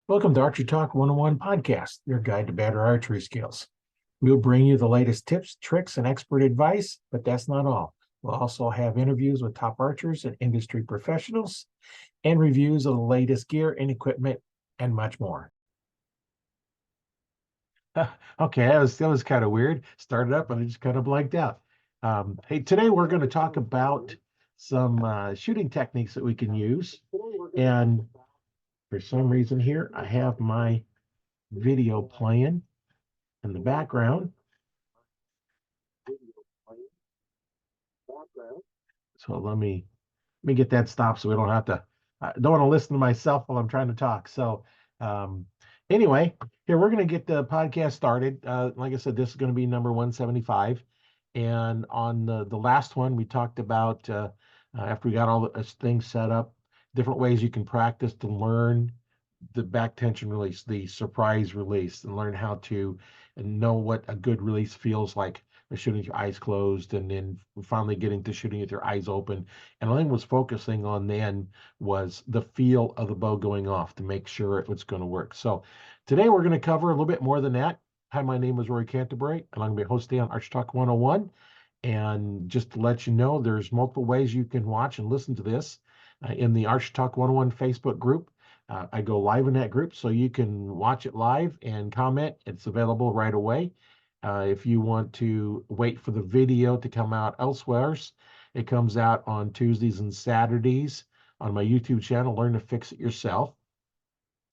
Welcome to Archery Talk 101 podcast, your guide to better archery skills. We'll bring you the latest tips, tricks, and expert advice, but that's not all. We'll also have interviews with top archers and industry professionals and reviews of the latest gear and equipment and much more. Okay, that was kind of weird. Started up and I just kind of blanked out. Hey, today we're going to talk about some shooting techniques that we can use. And for some reason here, I have my video playing in the background. So let me get that stopped so we don't have to. I don't want to listen to myself while I'm trying to talk. So um, anyway, here we're going to get the podcast started. Like I said, this is going to be number 175, and on the last one we talked about after we got all the things set up, different ways you can practice to learn the back tension release, the surprise release, and learn how to know what a good release feels like by shooting with your eyes closed, and then finally getting to shooting with your eyes open. And I think was focusing on then was the feel of the bow going off to make sure it was going to work. So today we're going to cover a little bit more than that. Hi, my name is Rory Canterbury, and I'm going to be hosting on Arch Talk 101. And just to let you know, there's multiple ways you can watch and listen to this in the Arch Talk 101 Facebook group. I go live in that group, so you can watch it live and comment. It's available right away. If you want to wait for the video to come out elsewhere, it comes out on Tuesdays and Saturdays on my YouTube channel, Learn to Fix It Yourself.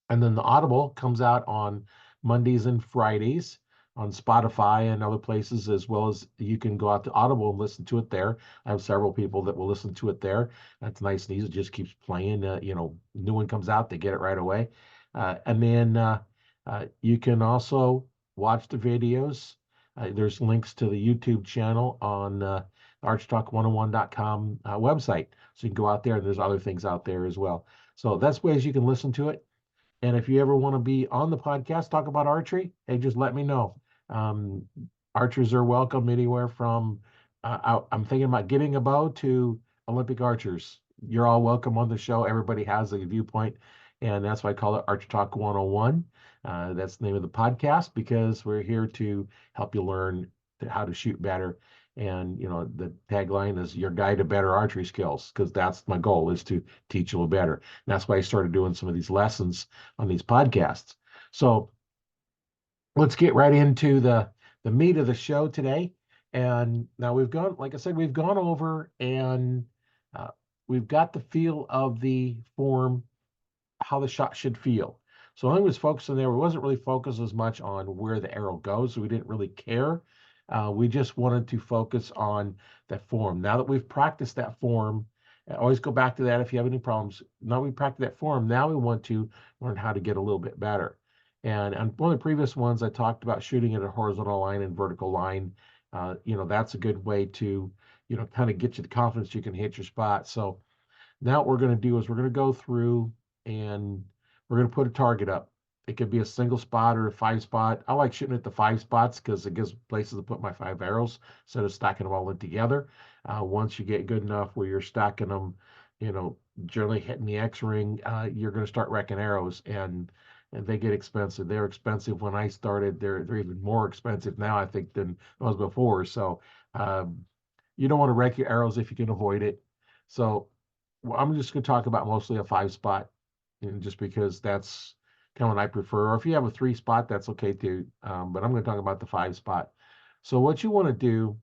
And then the Audible comes out on Mondays and Fridays on Spotify and other places, as well as you can go out to Audible and listen to it there. I have several people that will listen to it there. That's nice and easy. It just keeps playing. New one comes out, they get it right away. And then you can also watch the videos. There's links to the YouTube channel on archtalk101.com website. So you can go out there, and there's other things out there as well. So that's ways you can listen to it. And if you ever want to be on the podcast, talk about archery, hey, just let me know. Um, Archers are welcome anywhere from, I'm thinking about getting a bow to Olympic archers. You're all welcome on the show. Everybody has a viewpoint, and that's why I call it Archer Talk 101. That's the name of the podcast because we're here to help you learn how to shoot better. And the tagline is your guide to better archery skills, because that's my goal, is to teach you a little better. And that's why I started doing some of these lessons on these podcasts. So let's get right into the meat of the show today. And now we've gone, like I said, we've gone over and uh, we've got the feel of the form, how the shot should feel. So I was focusing there. We wasn't really focused as much on where the arrow goes. So we didn't really care. We just wanted to focus on that form. Now that we've practiced that form, always go back to that if you have any problems. Now we practice that form. Now we want to learn how to get a little bit better. And on one of the previous ones, I talked about shooting at a horizontal line and vertical line. That's a good way to, kind of get you the confidence you can hit your spot. So now what we're going to do is we're going to go through and we're going to put a target up. It could be a single spot or a 5 spot. I like shooting at the 5 spots because it gives places to put my 5 arrows instead of stacking them all in together. Once you get good enough where you're stacking them, generally hitting the X ring, you're going to start wrecking arrows, and they get expensive. They're expensive when I started. They're even more expensive now, I think, than it was before. So you don't want to wreck your arrows if you can avoid it. So well, I'm just going to talk about mostly a 5 spot, just because that's kind of what I prefer. Or if you have a 3 spot, that's okay too. But I'm going to talk about the 5 spot. So what you want to do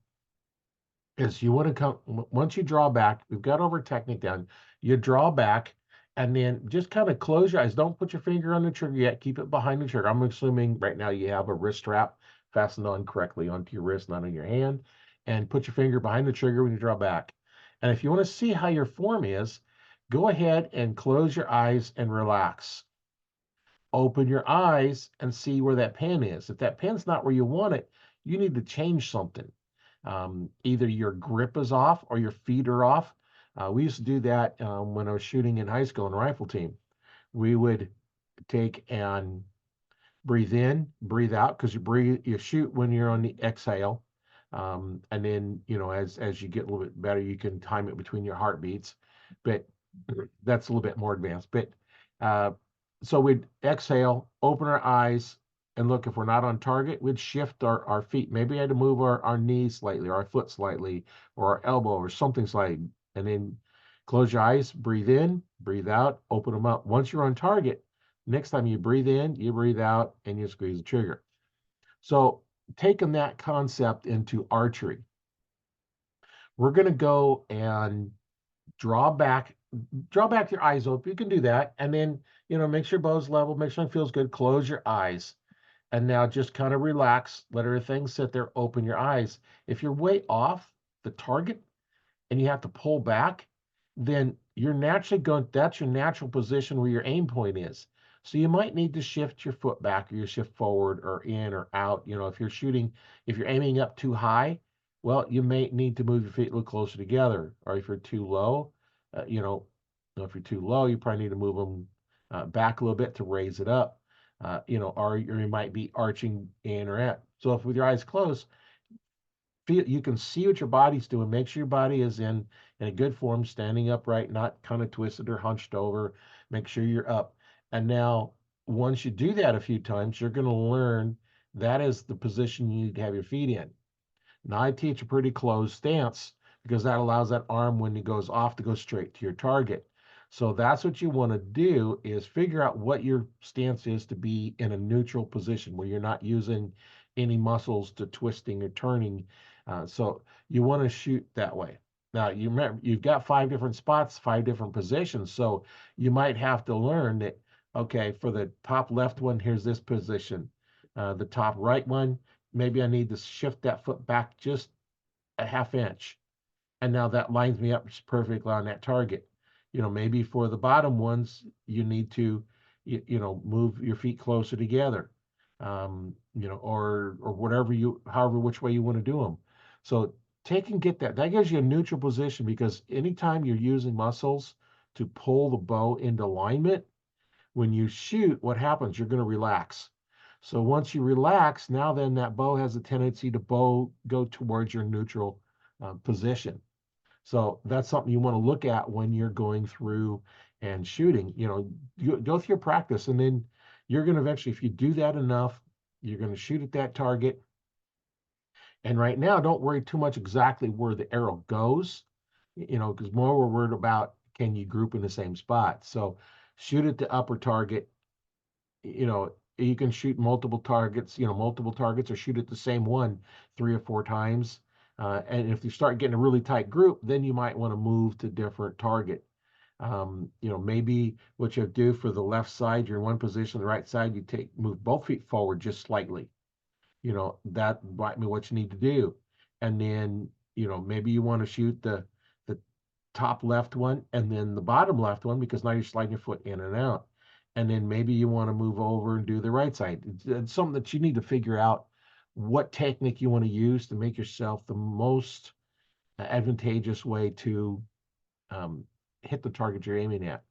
is you want to come, once you draw back, we've got over technique down, you draw back and then just kind of close your eyes. Don't put your finger on the trigger yet. Keep it behind the trigger. I'm assuming right now you have a wrist strap fastened on correctly onto your wrist, not on your hand. And put your finger behind the trigger when you draw back. And if you want to see how your form is, go ahead and close your eyes and relax. Open your eyes and see where that pen is. If that pen's not where you want it, you need to change something. Either your grip is off or your feet are off. We used to do that when I was shooting in high school in a rifle team. We would take and breathe in, breathe out, because you shoot when you're on the exhale. And then, as you get a little bit better, you can time it between your heartbeats. But that's a little bit more advanced. But So we'd exhale, open our eyes, and look, if we're not on target, we'd shift our feet. Maybe I had to move our knees slightly, or our foot slightly, or our elbow, or something slightly. And then close your eyes, breathe in, breathe out, open them up. Once you're on target, next time you breathe in, you breathe out, and you squeeze the trigger. So taking that concept into archery, we're going to go and draw back, your eyes open. You can do that. And then, make sure your bow's level, make sure it feels good. Close your eyes. And now just kind of relax, let everything sit there, open your eyes. If you're way off the target and you have to pull back, then you're naturally going, that's your natural position where your aim point is. So you might need to shift your foot back, or you shift forward or in or out. If you're shooting, if you're aiming up too high, well, you may need to move your feet a little closer together. Or if you're too low, if you're too low, you probably need to move them back a little bit to raise it up. Or you might be arching in or out. So if with your eyes closed, you can see what your body's doing. Make sure your body is in a good form, standing upright, not kind of twisted or hunched over. Make sure you're up. And now, once you do that a few times, you're going to learn that is the position you need to have your feet in. Now I teach a pretty closed stance because that allows that arm, when it goes off, to go straight to your target. So that's what you want to do, is figure out what your stance is to be in a neutral position where you're not using any muscles to twisting or turning. So you want to shoot that way. Now you remember you've got 5 different spots, 5 different positions. So you might have to learn that, okay, for the top left one, here's this position. The top right one, maybe I need to shift that foot back just a half inch. And now that lines me up perfectly on that target. Maybe for the bottom ones, you need to, move your feet closer together, or whatever however, which way you want to do them. So take and get that gives you a neutral position, because anytime you're using muscles to pull the bow into alignment, when you shoot, what happens? You're going to relax. So once you relax, now then that bow has a tendency to go towards your neutral position. So that's something you want to look at when you're going through and shooting. You go through your practice, and then you're going to eventually, if you do that enough, you're going to shoot at that target. And right now, don't worry too much exactly where the arrow goes, because more we're worried about, can you group in the same spot? So shoot at the upper target. You can shoot multiple targets, or shoot at the same one 3 or 4 times. And if you start getting a really tight group, then you might want to move to different target. Maybe what you do for the left side, you're in one position, the right side, move both feet forward just slightly. That might be what you need to do. And then, maybe you want to shoot the top left one and then the bottom left one, because now you're sliding your foot in and out. And then maybe you want to move over and do the right side. It's something that you need to figure out what technique you want to use to make yourself the most advantageous way to hit the target you're aiming at.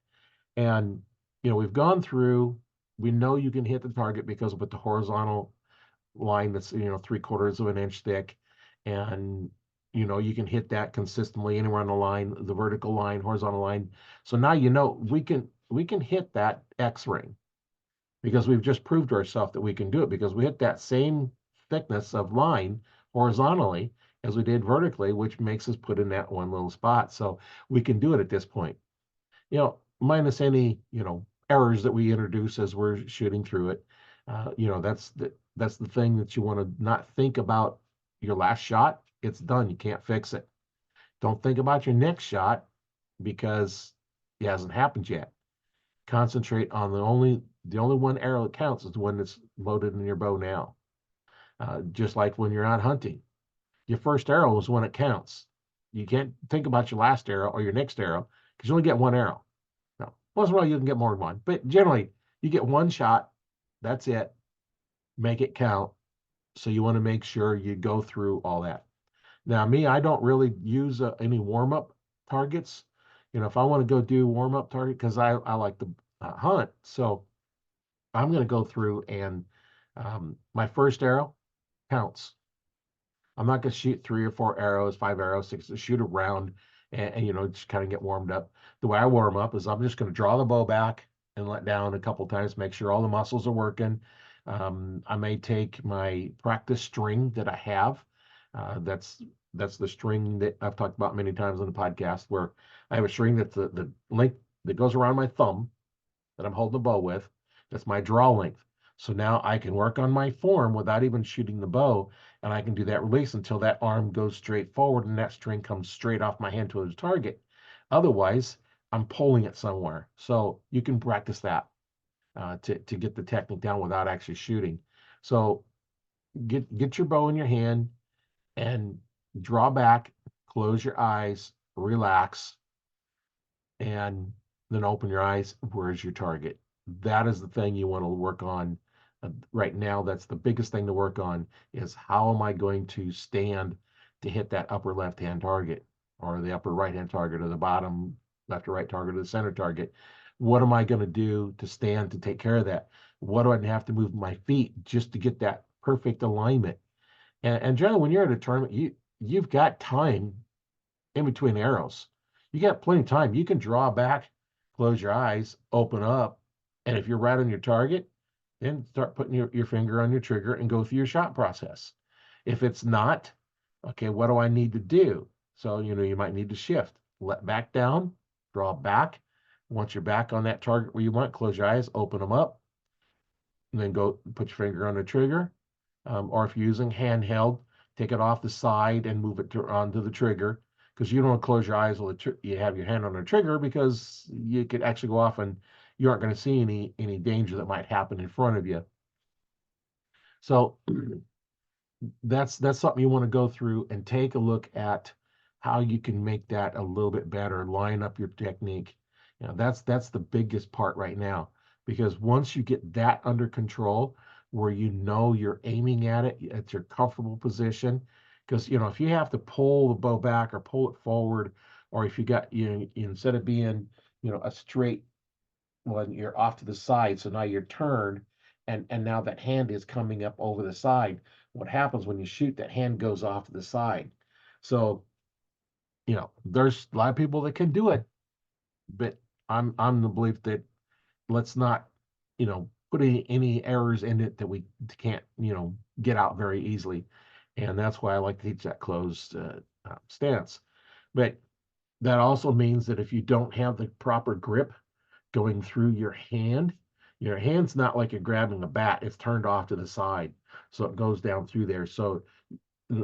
And, we've gone through, we know you can hit the target because with the horizontal line that's, 3/4 of an inch thick. And, you can hit that consistently anywhere on the line, the vertical line, horizontal line. So now, we can hit that X ring, because we've just proved to ourselves that we can do it, because we hit that same thickness of line horizontally as we did vertically, which makes us put in that one little spot. So we can do it at this point, minus any, errors that we introduce as we're shooting through it. That's the thing that you want to not think about. Your last shot, it's done. You can't fix it. Don't think about your next shot, because it hasn't happened yet. Concentrate on the only one arrow that counts is the one that's loaded in your bow now. Just like when you're out hunting, your first arrow is when it counts. You can't think about your last arrow or your next arrow, because you only get one arrow. Now, once in a while you can get more than one, but generally you get one shot. That's it. Make it count. So you want to make sure you go through all that. Now, me, I don't really use any warm-up targets. If I want to go do warm-up target, because I like to hunt, so I'm going to go through and my first arrow counts. I'm not going to shoot 3 or 4 arrows, 5 arrows, 6, shoot around and just kind of get warmed up. The way I warm up is I'm just going to draw the bow back and let down a couple times, make sure all the muscles are working. I may take my practice string that I have. That's the string that I've talked about many times on the podcast, where I have a string that's the length that goes around my thumb that I'm holding the bow with. That's my draw length. So now I can work on my form without even shooting the bow, and I can do that release until that arm goes straight forward and that string comes straight off my hand to the target. Otherwise, I'm pulling it somewhere. So you can practice that to get the technique down without actually shooting. So get your bow in your hand and draw back, close your eyes, relax, and then open your eyes. Where's your target? That is the thing you want to work on right now. That's the biggest thing to work on, is how am I going to stand to hit that upper left hand target, or the upper right hand target, or the bottom left or right target, or the center target. What am I going to do to stand to take care of that? What do I have to move my feet just to get that perfect alignment? And generally, when you're at a tournament, you've got time in between arrows. You got plenty of time. You can draw back, close your eyes, open up, and if you're right on your target, then start putting your finger on your trigger and go through your shot process. If it's not, okay, what do I need to do? So, you might need to shift, let back down, draw back. Once you're back on that target where you want, close your eyes, open them up, and then go put your finger on the trigger. Or if you're using handheld, take it off the side and move it onto the trigger, because you don't want to close your eyes while you have your hand on the trigger, because you could actually go off and you aren't going to see any danger that might happen in front of you. So that's something you want to go through and take a look at how you can make that a little bit better, line up your technique. That's the biggest part right now, because once you get that under control, where you're aiming at it at your comfortable position, because if you have to pull the bow back or pull it forward, or if you got instead of being a straight, well, you're off to the side, so now you're turned, and now that hand is coming up over the side. What happens when you shoot, that hand goes off to the side. So there's a lot of people that can do it, but I'm the belief that let's not put any errors in it that we can't get out very easily. And that's why I like to teach that closed stance. But that also means that if you don't have the proper grip going through your hand's not like you're grabbing a bat, it's turned off to the side, so it goes down through there. So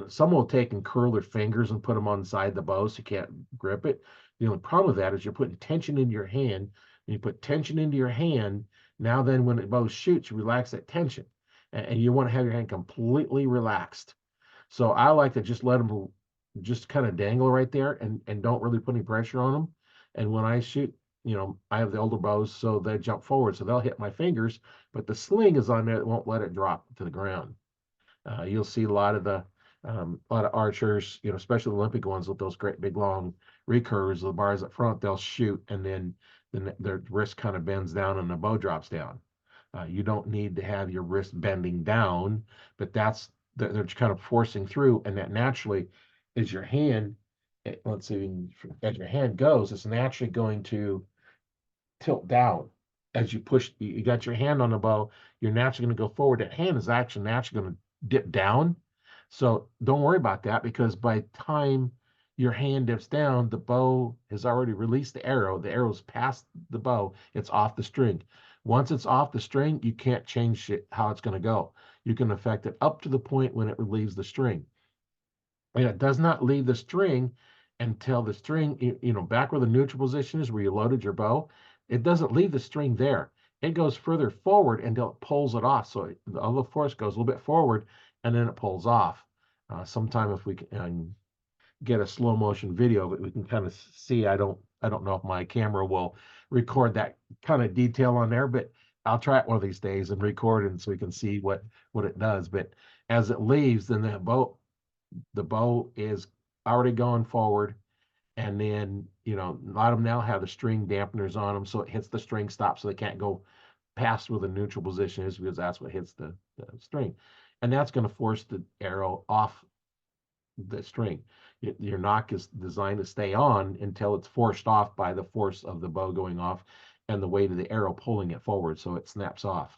some will take and curl their fingers and put them on the side of the bow so you can't grip it. The only problem with that is you're putting tension into your hand. And you put tension into your hand, now then when the bow shoots, you relax that tension. And you want to have your hand completely relaxed. So I like to just let them just kind of dangle right there, and don't really put any pressure on them. And when I shoot, I have the older bows, so they jump forward, so they'll hit my fingers, but the sling is on there that won't let it drop to the ground. You'll see a lot of archers, especially the Olympic ones with those great big long recurves, the bars up front, they'll shoot, and then their wrist kind of bends down and the bow drops down. You don't need to have your wrist bending down, but they're kind of forcing through, and that naturally, as your hand, let's see, as your hand goes, it's naturally going to tilt down as you push. You got your hand on the bow, you're naturally going to go forward. That hand is actually naturally going to dip down. So don't worry about that, because by the time your hand dips down, the bow has already released the arrow. The arrow's past the bow. It's off the string. Once it's off the string, you can't change it, how it's going to go. You can affect it up to the point when it relieves the string. And it does not leave the string until the string, back where the neutral position is, where you loaded your bow, it doesn't leave the string there. It goes further forward until it pulls it off. So all the force goes a little bit forward, and then it pulls off. Sometime if we can get a slow motion video, but we can kind of see. I don't know if my camera will record that kind of detail on there, but I'll try it one of these days and record it so we can see what it does. But as it leaves, then the bow is already going forward, and then a lot of them now have the string dampeners on them, so it hits the string stop, so they can't go past where the neutral position is, because that's what hits the string, and that's going to force the arrow off the string. Your nock is designed to stay on until it's forced off by the force of the bow going off, and the weight of the arrow pulling it forward so it snaps off.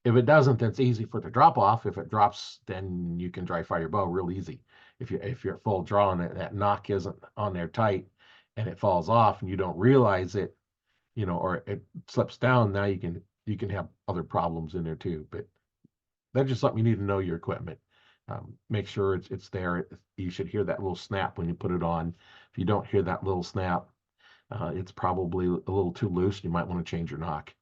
If it doesn't, then it's easy for it to drop off. If it drops, then you can dry fire your bow real easy. If you're at full draw and that nock isn't on there tight and it falls off and you don't realize it, or it slips down, now you can have other problems in there too. But that's just something you need to know your equipment. Make sure it's there. You should hear that little snap when you put it on. If you don't hear that little snap, it's probably a little too loose. You might want to change your nock.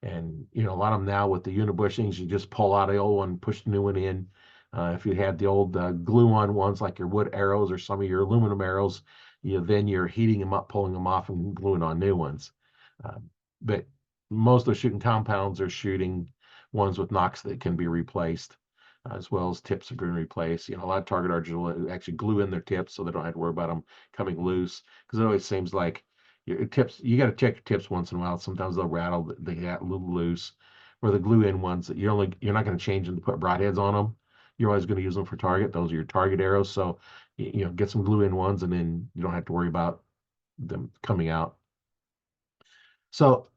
And a lot of them now with the unibushings, you just pull out the old one, push the new one in. If you had the old glue-on ones like your wood arrows or some of your aluminum arrows, then you're heating them up, pulling them off, and gluing on new ones. But most of the shooting compounds are shooting ones with nocks that can be replaced, as well as tips that are going to replace. A lot of target archers will actually glue in their tips so they don't have to worry about them coming loose, because it always seems like your tips, you got to check your tips once in a while. Sometimes they'll rattle, they get a little loose. Or the glue in ones that you're not going to change them to put broadheads on them. You're always going to use them for target. Those are your target arrows. So get some glue in ones, and then you don't have to worry about them coming out. So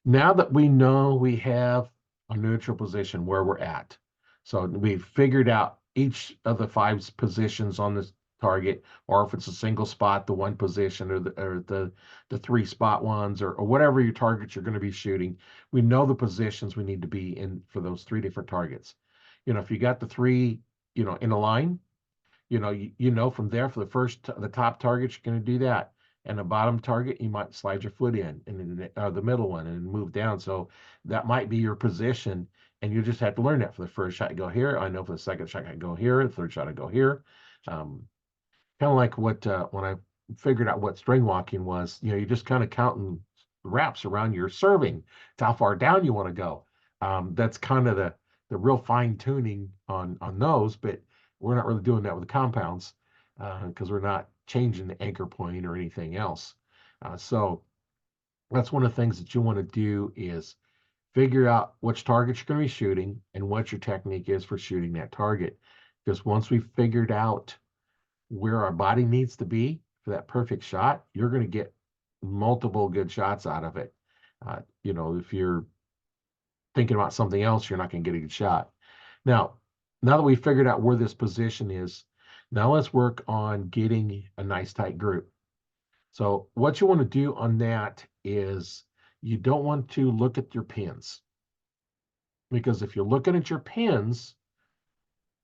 now that we know we have a neutral position where we're at, so we've figured out each of the 5 positions on this target, or if it's a single spot, the 1 position, or the 3 spot ones, or whatever your targets you're going to be shooting. We know the positions we need to be in for those 3 different targets. If you got the 3, in a line, from there for the top target, you're going to do that. And the bottom target, you might slide your foot in, and then the middle one, and move down. So that might be your position, and you just have to learn that. For the first shot, you go here. I know for the second shot, I go here. The third shot, I go here. Kind of like what when I figured out what string walking was. You're just kind of counting wraps around your serving. It's how far down you want to go. That's kind of the real fine tuning on those, but we're not really doing that with the compounds because we're not changing the anchor point or anything else. So that's one of the things that you want to do is figure out which target you're going to be shooting and what your technique is for shooting that target. Because once we've figured out where our body needs to be for that perfect shot, you're going to get multiple good shots out of it. If you're thinking about something else, you're not going to get a good shot. Now that we've figured out where this position is, now let's work on getting a nice tight group. So what you want to do on that is you don't want to look at your pins, because if you're looking at your pins,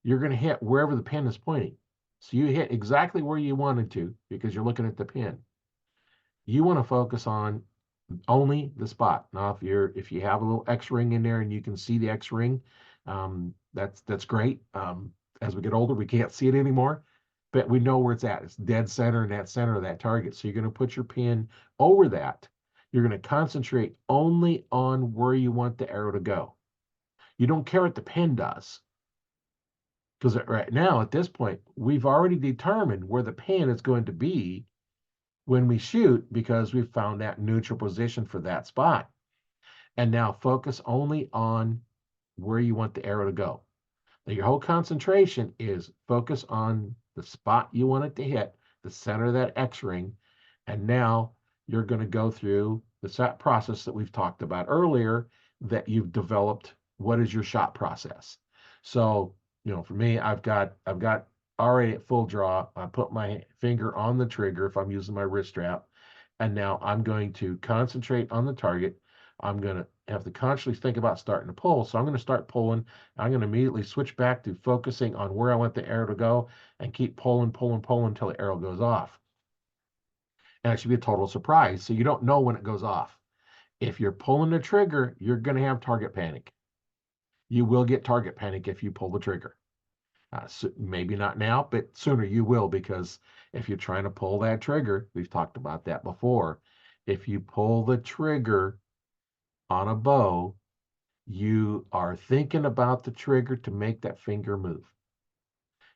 you're going to hit wherever the pin is pointing. So you hit exactly where you wanted to because you're looking at the pin. You want to focus on only the spot. Now, if you have a little X ring in there and you can see the X ring, that's great. As we get older, we can't see it anymore, but we know where it's at. It's dead center in that center of that target. So you're going to put your pin over that. You're going to concentrate only on where you want the arrow to go. You don't care what the pin does. Because right now, at this point, we've already determined where the pin is going to be when we shoot, because we've found that neutral position for that spot. And now focus only on where you want the arrow to go. Now, your whole concentration is focus on the spot you want it to hit, the center of that X ring. And now you're going to go through the process that we've talked about earlier, that you've developed. What is your shot process? So, for me, I've got already at full draw. I put my finger on the trigger if I'm using my wrist strap, and now I'm going to concentrate on the target. I'm going to have to consciously think about starting to pull. So I'm going to start pulling. I'm going to immediately switch back to focusing on where I want the arrow to go and keep pulling until the arrow goes off. And it should be a total surprise. So you don't know when it goes off. If you're pulling the trigger, you're going to have target panic. You will get target panic if you pull the trigger. So maybe not now, but sooner you will, because if you're trying to pull that trigger, we've talked about that before. If you pull the trigger on a bow, you are thinking about the trigger to make that finger move.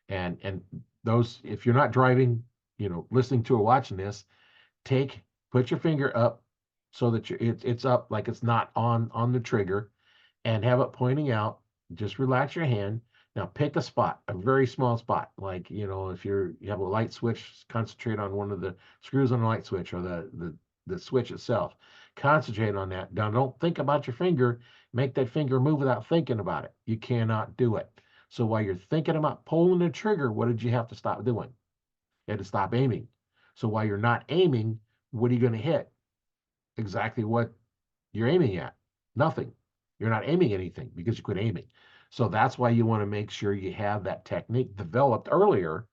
And those, if you're not driving, listening to or watching this, put your finger up so that it's up like it's not on the trigger, and have it pointing out. Just relax your hand. Now pick a spot, a very small spot. Like, if you have a light switch, concentrate on one of the screws on the light switch, or the the switch itself. Concentrate on that. Now, don't think about your finger. Make that finger move without thinking about it. You cannot do it. So while you're thinking about pulling the trigger, what did you have to stop doing? You had to stop aiming. So while you're not aiming, what are you going to hit? Exactly what you're aiming at. Nothing. You're not aiming anything because you quit aiming. So that's why you want to make sure you have that technique developed earlier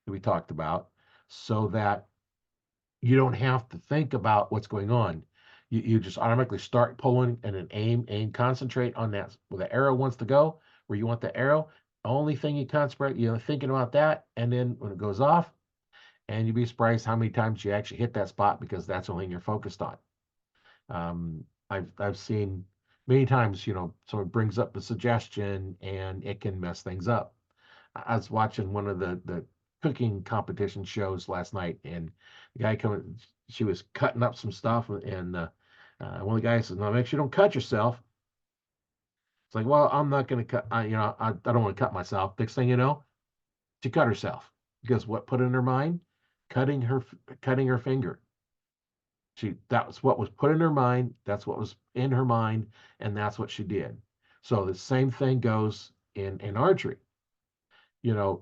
that we talked about, so that you don't have to think about what's going on. You just automatically start pulling and then aim, concentrate on that where the arrow wants to go, where you want the arrow. Only thing you concentrate, thinking about that, and then when it goes off, and you'd be surprised how many times you actually hit that spot because that's the only thing you're focused on. I've seen many times, so it brings up the suggestion and it can mess things up. I was watching one of the cooking competition shows last night, and the guy coming, she was cutting up some stuff, and one of the guys says, "No, make sure you don't cut yourself." It's like, well, I'm not going to cut. I don't want to cut myself. Next thing you know, she cut herself because what put in her mind? Cutting her finger. That was what was put in her mind. That's what was in her mind, and that's what she did. So the same thing goes in archery. You know,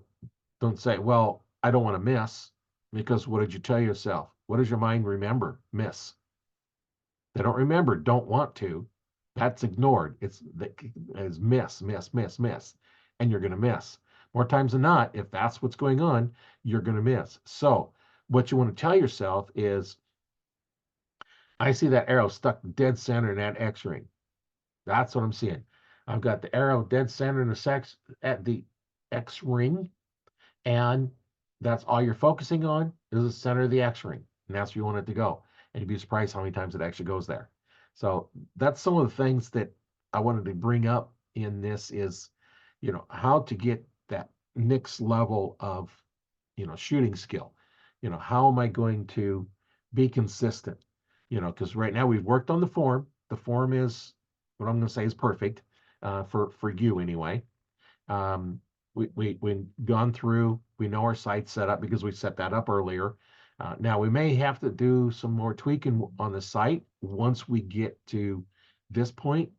don't say, well, I don't want to miss, because what did you tell yourself? What does your mind remember? Miss. They don't remember, don't want to. That's ignored. It's miss, miss, miss, miss. And you're going to miss. More times than not, if that's what's going on, you're going to miss. So what you want to tell yourself is, I see that arrow stuck dead center in that X ring. That's what I'm seeing. I've got the arrow dead center in at the X ring, and that's all you're focusing on is the center of the X ring, and that's where you want it to go. And you'd be surprised how many times it actually goes there. So that's some of the things that I wanted to bring up in this is, how to get that next level of, shooting skill. How am I going to be consistent? Because right now we've worked on the form. The form is what I'm going to say is perfect, for you anyway. Um, we've gone through, we know our site set up because we set that up earlier. Now we may have to do some more tweaking on the site once we get to this point,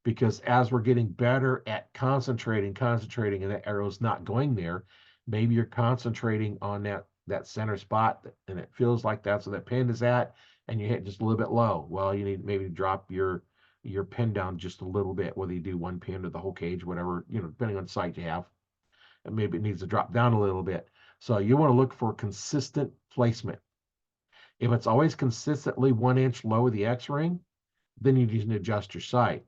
because as we're getting better at concentrating, and that arrow's not going there, maybe you're concentrating on that center spot, and it feels like that's where that pin is at, and you hit just a little bit low. Well, you need maybe to drop your pin down just a little bit, whether you do one pin or the whole cage, whatever, depending on the site you have. And maybe it needs to drop down a little bit. So you want to look for consistent placement. If it's always consistently 1 inch lower the X ring, then you need to adjust your sight.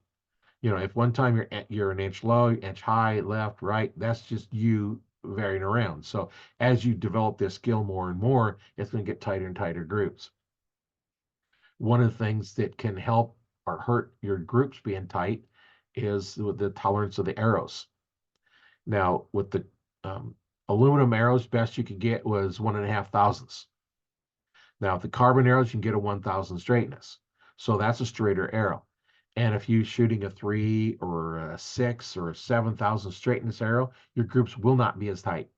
If one time you're an inch low, inch high, left, right, that's just you varying around. So as you develop this skill more and more, it's going to get tighter and tighter groups. One of the things that can help or hurt your groups being tight is with the tolerance of the arrows. Now, with the aluminum arrows, best you could get was 1.5 thousandths. Now, with the carbon arrows, you can get a 1,000 straightness. So that's a straighter arrow. And if you're shooting a 3 or a 6 or a 7,000 straightness arrow, your groups will not be as tight.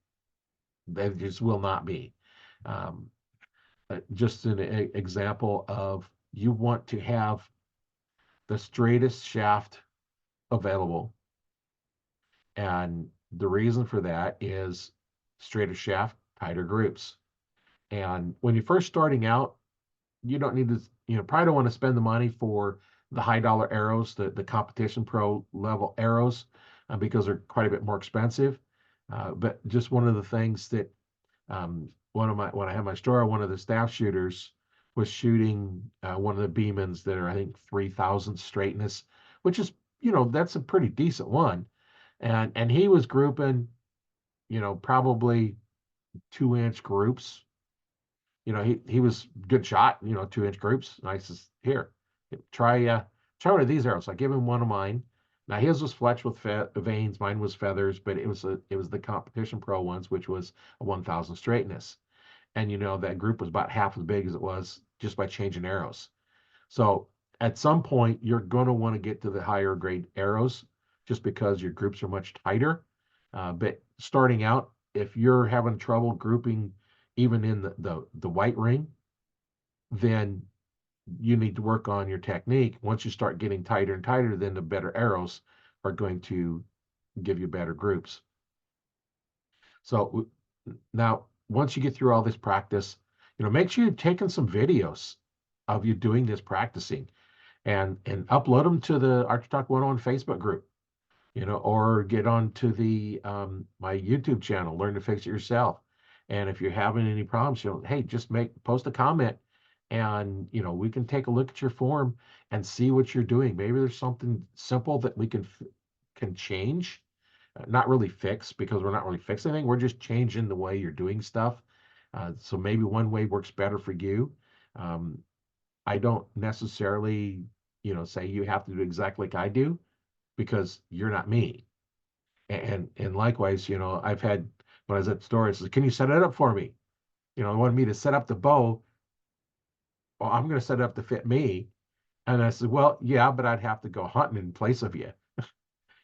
They just will not be. Just an example of, you want to have the straightest shaft available. And the reason for that is straighter shaft, tighter groups. And when you're first starting out, you don't need to, probably don't want to spend the money for the high dollar arrows, the competition pro level arrows, because they're quite a bit more expensive. But just one of the things that, when I had my store, one of the staff shooters was shooting one of the Beemans that are, I think, 3,000 straightness, which is, that's a pretty decent one. And he was grouping, probably 2 inch groups. He was good shot, 2 inch groups. And I says, here, try one of these arrows. I give him one of mine. Now his was fletched with veins, mine was feathers, but it was the competition pro ones, which was a 1,000 straightness. And that group was about half as big as it was just by changing arrows. So at some point, you're going to want to get to the higher grade arrows, just because your groups are much tighter. But starting out, if you're having trouble grouping even in the white ring, then you need to work on your technique. Once you start getting tighter and tighter, then the better arrows are going to give you better groups. So now, once you get through all this practice, make sure you're taking some videos of you doing this practicing and upload them to the Archer Talk 101 Facebook group, or get on to the my YouTube channel, Learn to Fix It Yourself. And if you're having any problems, hey, just post a comment, and we can take a look at your form and see what you're doing. Maybe there's something simple that we can change, not really fix, because we're not really fixing anything. We're just changing the way you're doing stuff. So maybe one way works better for you. Um, I don't necessarily, say you have to do exactly like I do, because you're not me. And likewise, I've had, when I was at the store, I said, "Can you set it up for me?" They wanted me to set up the bow. Well, I'm going to set it up to fit me. And I said, "Well, yeah, but I'd have to go hunting in place of you,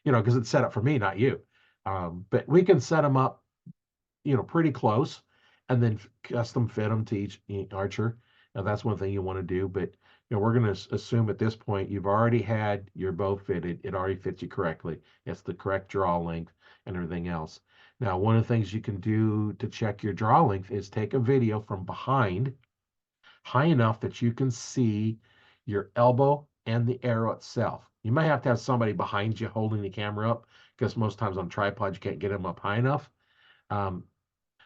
because it's set up for me, not you." But we can set them up, pretty close, and then custom fit them to each archer. Now that's one thing you want to do, but we're going to assume at this point you've already had your bow fitted. It already fits you correctly. It's the correct draw length and everything else. Now, one of the things you can do to check your draw length is take a video from behind, high enough that you can see your elbow and the arrow itself. You might have to have somebody behind you holding the camera up, because most times on tripod you can't get them up high enough. Um,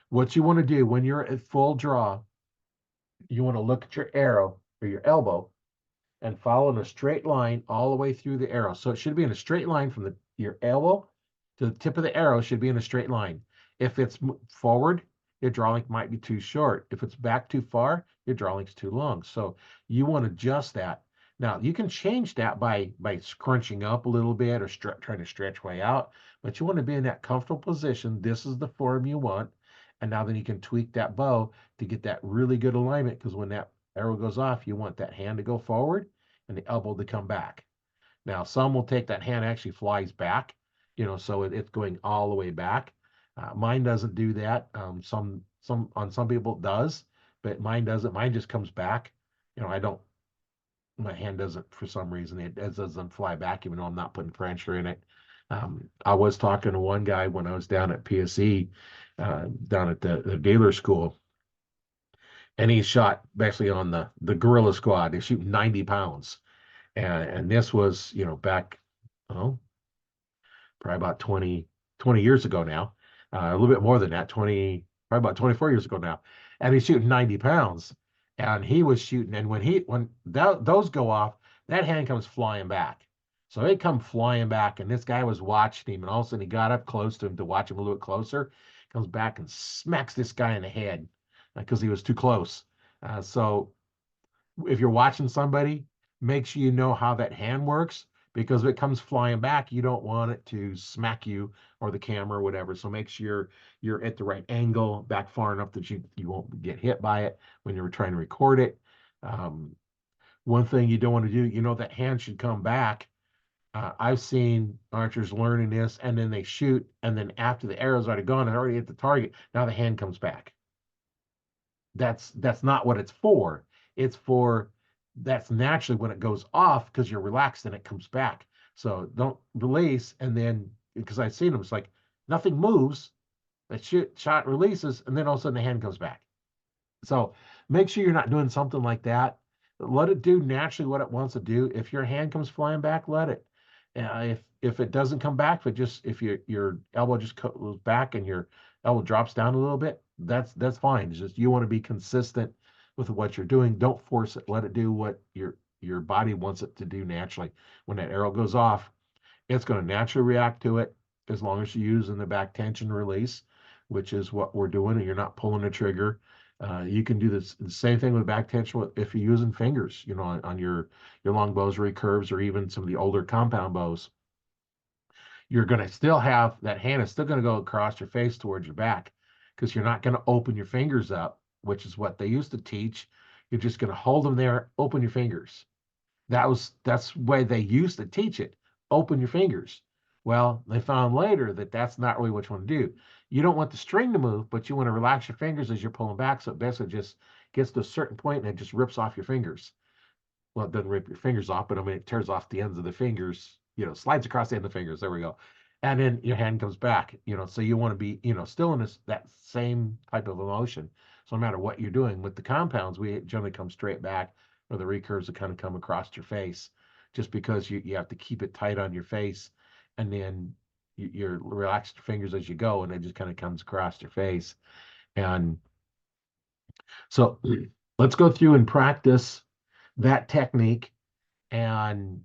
what you want to do when you're at full draw, you want to look at your arrow or your elbow and follow in a straight line all the way through the arrow. So it should be in a straight line from your elbow to the tip of the arrow, should be in a straight line. If it's forward, your draw length might be too short. If it's back too far, your draw length's too long. So you want to adjust that. Now, you can change that by scrunching up a little bit or trying to stretch way out, but you want to be in that comfortable position. This is the form you want. And now then you can tweak that bow to get that really good alignment, because when that arrow goes off, you want that hand to go forward and the elbow to come back. Now, some will take that hand actually flies back, so it's going all the way back. Mine doesn't do that. On some people it does, but mine doesn't. Mine just comes back. I don't. My hand doesn't, for some reason, it doesn't fly back, even though I'm not putting pressure in it. I was talking to one guy when I was down at PSE, down at the dealer school, and he shot basically on the guerrilla squad. They shoot 90 pounds, and this was back, oh, probably about 20 years ago now, a little bit more than that, probably about 24 years ago now, and he's shooting 90 pounds, and he was shooting, and when those go off, that hand comes flying back. So it come flying back, and this guy was watching him, and all of a sudden he got up close to him to watch him a little bit closer, comes back and smacks this guy in the head because he was too close. So if you're watching somebody, make sure you know how that hand works, because if it comes flying back, you don't want it to smack you or the camera or whatever. So make sure you're at the right angle, back far enough that you won't get hit by it when you're trying to record it. One thing you don't want to do, that hand should come back. I've seen archers learning this, and then they shoot, and then after the arrow's already gone and already hit the target, now the hand comes back. That's not what it's for. It's for, that's naturally when it goes off, because you're relaxed and it comes back. So don't release, and then, because I've seen them, it's like nothing moves, that shot releases, and then all of a sudden the hand comes back. So make sure you're not doing something like that. Let it do naturally what it wants to do. If your hand comes flying back, let it. If it doesn't come back, but just if your elbow just goes back and your elbow drops down a little bit, that's fine. It's just you want to be consistent with what you're doing. Don't force it. Let it do what your body wants it to do naturally. When that arrow goes off, it's going to naturally react to it, as long as you're using the back tension release, which is what we're doing, and you're not pulling the trigger. You can do the same thing with back tension if you're using fingers, on your long bows, recurves, or even some of the older compound bows. You're going to still have that hand is still going to go across your face towards your back, because you're not going to open your fingers up, which is what they used to teach. You're just going to hold them there, open your fingers. That's the way they used to teach it. Open your fingers. Well, they found later that that's not really what you want to do. You don't want the string to move, but you want to relax your fingers as you're pulling back, so it basically just gets to a certain point and it just rips off your fingers. well, it doesn't rip your fingers off, but I mean, it tears off the ends of the fingers, slides across the end of the fingers. There we go. And then your hand comes back, so you want to be, still in that same type of emotion. So no matter what you're doing with the compounds, we generally come straight back, or the recurves will kind of come across your face, just because you have to keep it tight on your face, and then you're relaxed your fingers as you go, and it just kind of comes across your face. And so let's go through and practice that technique and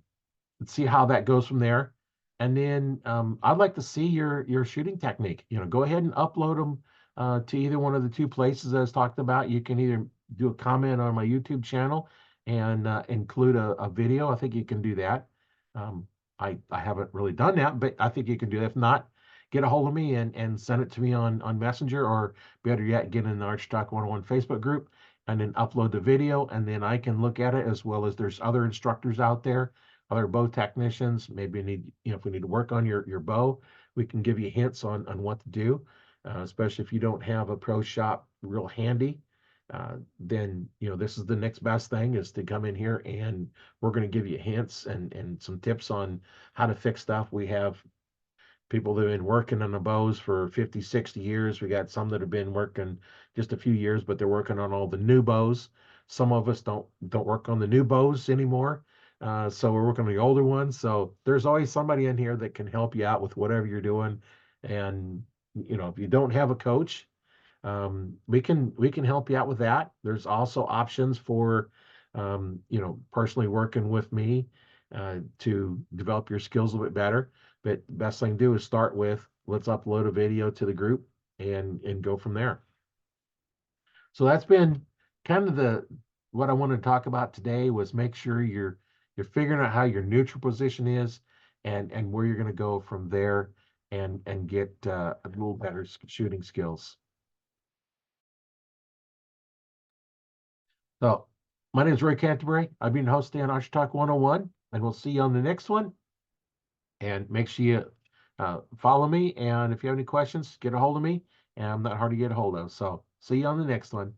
see how that goes from there. And then I'd like to see your shooting technique. Go ahead and upload them to either one of the two places I was talked about. You can either do a comment on my YouTube channel and include a video. I think you can do that. Um, I haven't really done that, but I think you can do that. If not, get a hold of me and send it to me on Messenger, or better yet, get in the Arch Talk 101 Facebook group and then upload the video, and then I can look at it, as well as there's other instructors out there, other bow technicians. Maybe if we need to work on your bow, we can give you hints on what to do, especially if you don't have a pro shop real handy. Then this is the next best thing, is to come in here, and we're going to give you hints and some tips on how to fix stuff. We have people that have been working on the bows for 50, 60 years. We got some that have been working just a few years, but they're working on all the new bows. Some of us don't work on the new bows anymore. So we're working on the older ones. So there's always somebody in here that can help you out with whatever you're doing. And if you don't have a coach, we can help you out with that. There's also options for personally working with me to develop your skills a little bit better. But the best thing to do is start with, let's upload a video to the group and go from there. So that's been kind of the what I wanted to talk about today, was make sure you're figuring out how your neutral position is, and where you're going to go from there, and get a little better shooting skills. So my name is Roy Canterbury. I've been hosting on Arch Talk 101, and we'll see you on the next one. And make sure you follow me. And if you have any questions, get a hold of me. And I'm not hard to get a hold of. So see you on the next one.